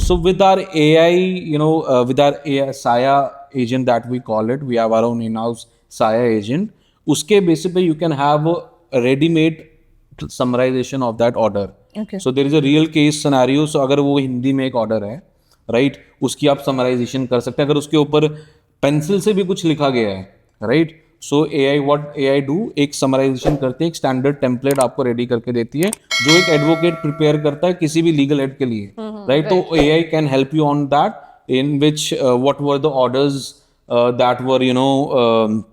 So with our AI, with our AI Saya agent that we call it, we have our own in-house Saya agent. Uske basis pe you can have a ready-made summarization of that order. Okay. So there is a real case scenario. So अगर वो हिंदी में एक order है, right, उसकी आप summarization कर सकते हैं. अगर उसके ऊपर पेंसिल से भी कुछ लिखा गया है, राइट, सो AI डू एक समराइजेशन करती है, एक स्टैंडर्ड टेम्पलेट आपको रेडी करके देती है जो एक एडवोकेट प्रिपेयर करता है किसी भी लीगल हेड के लिए, राइट. तो AI can help you on that, in which what were the orders that were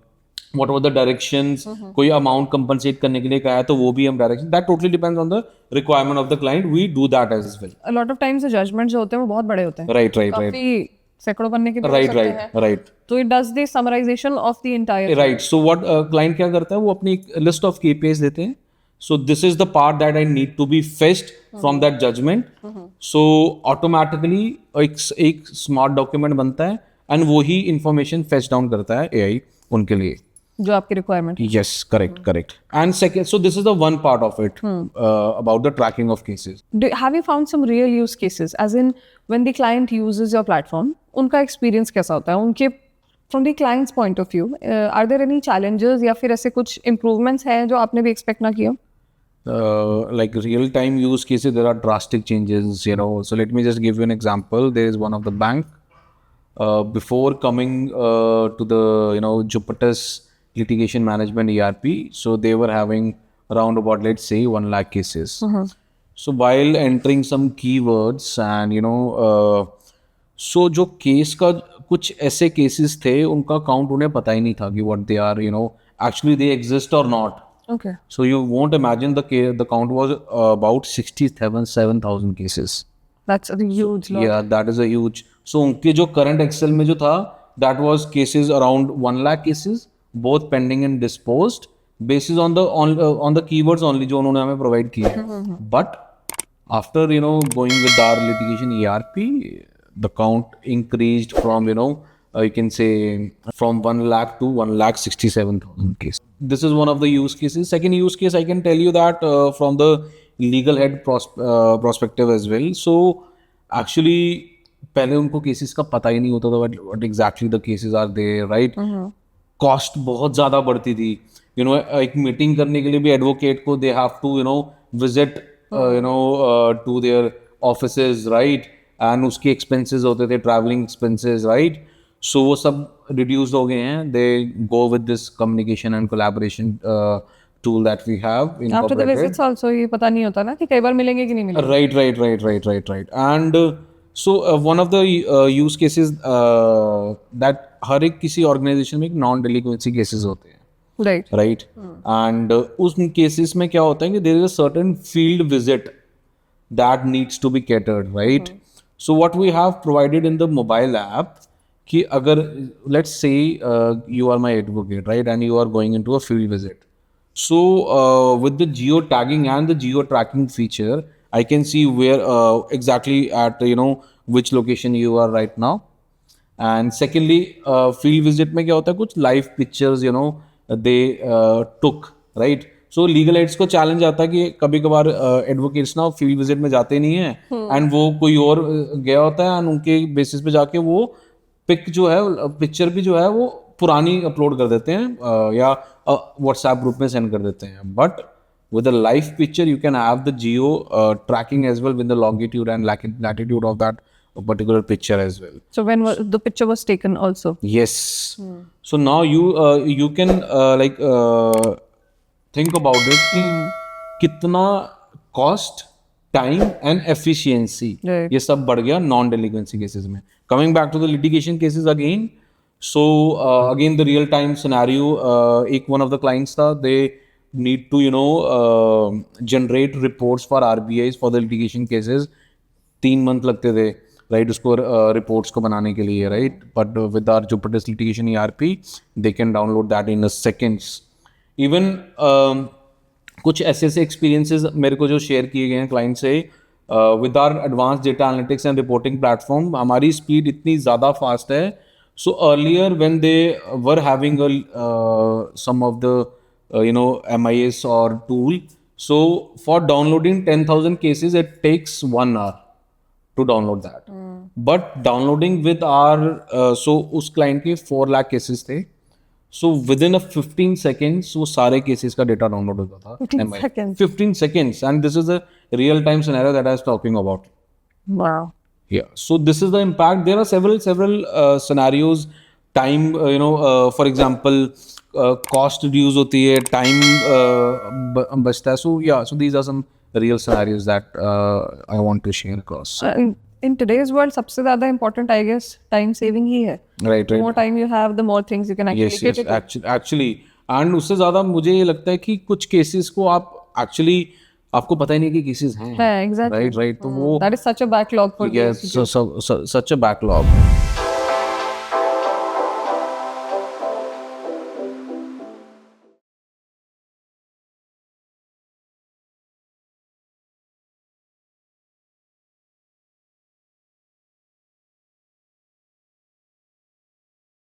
what were the directions, कोई अमाउंट कंपनसेट करने के लिए कहा है तो वो भी हम direction, that totally depends on the requirement of the client, we do that as well. A lot of times the judgments जो होते हैं वो बहुत बड़े होते हैं. राइट राइट राइट काफी सैकड़ों पन्ने के भी हो राइट सकते हैं. राइट राइट तो it does the summarization of the entire. Right. So what client क्या करता है, वो अपनी लिस्ट ऑफ KPIs देते हैं. So this is the part that I need to be fetched from that judgement. So automatically एक smart document बनता है एंड वो ही इंफॉर्मेशन फेच डाउन करता है AI उनके लिए. जो आपकी requirement. Yes, correct. And second, so this is the one part of it about the tracking of cases. Have you found some real use cases, as in when the client uses your platform, उनका experience कैसा होता है उनके, from the client's point of view, are there any challenges या फिर ऐसे कुछ improvements हैं जो आपने भी expect ना किया? Like real-time use cases, there are drastic changes, So let me just give you an example. There is one of the bank. Before coming to the, Jupiter's litigation management ERP, so they were having around about, let's say, 1 lakh cases. So while entering some keywords and so जो case का कुछ ऐसे cases थे उनका count उन्हें पता ही नहीं था कि what they are, actually they exist or not. Okay. So you won't imagine the count was about 7,000 cases. That's a huge lot. Yeah, that is a huge. So उनके जो current Excel में जो था, that was cases around 1 lakh cases, both pending and disposed, basis on the keywords only जो उन्होंने हमें provide किए. But after going with our litigation ERP, the count increased from you can say from 1 lakh to 1,67,000 cases. This is one of the use cases. Second use case, I can tell you that from the legal head perspective as well. So actually पहले उनको cases का पता ही नहीं होता था what exactly the cases are there, right? Cost बहुत ज़्यादा बढ़ती थी. एक मीटिंग करने के लिए भी एडवोकेट को they have to visit to their offices, right, and उसके एक्सपेंसेस होते थे, ट्रैवलिंग एक्सपेंसेस, राइट. सो वो सब रिड्यूस हो गए हैं. They go with this communication and collaboration tool that we have incorporated. After the visits also ये पता नहीं होता ना कि कई बार मिलेंगे कि नहीं मिलेंगे. Right. And so one of the use cases that हर एक किसी ऑर्गेनाइजेशन में एक नॉन डेलिक्वेंसी केसेस होते हैं, Right. एंड उस केसेस में क्या होता है कि there is a certain field visit that needs to be catered, right. So what we have provided in the mobile app कि अगर let's say you are my advocate, right, and you are going into a field visit. So with the geo tagging and the geo tracking feature, I can see where exactly at which location you are right now. And secondly, field visit में क्या होता है, कुछ live pictures they took, right. So legal aids को challenge आता है कि कभी कभार advocates ना field visit में जाते नहीं हैं and वो कोई और गया होता है and उनके basis पे जाके वो पिक जो है, पिक्चर भी जो है वो पुरानी अपलोड कर देते हैं या व्हाट्सएप ग्रुप में सेंड कर देते हैं. But with a live picture you can have the geo tracking as well with the longitude and latitude of that particular picture as well. So when the picture was taken also? Yes. So now you can think about it कि कितना cost, time and efficiency Right. ये सब बढ़ गया non डेलिक्वेंसी cases में. Coming back to the litigation cases again. So again the real time scenario, एक one of the clients था, they need to generate reports for RBIs for the litigation cases. 3 month लगते थे, right, उसको reports को बनाने के लिए, right. But with our Jupiter's litigation ERP they can download that in seconds. Even कुछ ऐसे एक्सपीरियंसेस मेरे को जो शेयर किए गए हैं क्लाइंट से, with our advance data analytics and reporting platform हमारी स्पीड इतनी ज़्यादा फास्ट है. So earlier when they were having some of the MIS और tool, so for downloading 10,000 cases it takes 1 hour to download that. But downloading with our so उस client के 4 lakh cases थे, so with in 15 seconds वो सारे cases का data download होता था 15 seconds. 15 seconds, and this is a real time scenario that I was talking about. Wow. Yeah, so this is the impact. There are several scenarios. Time, for example, cost reduce होती है, time बचता है. So yeah, so these are some real scenarios that I want to share across. In today's world, सबसे ज़्यादा important, I guess, time saving ही है. Right, The right. more time you have, the more things you can actually Yes, get yes, into. actually, and उससे ज़्यादा मुझे ये लगता है कि कुछ cases को आप actually आपको पता ही नहीं कि cases हैं. है, exactly. Right, right. तो वो That is such a backlog for yes, DSP. such a backlog.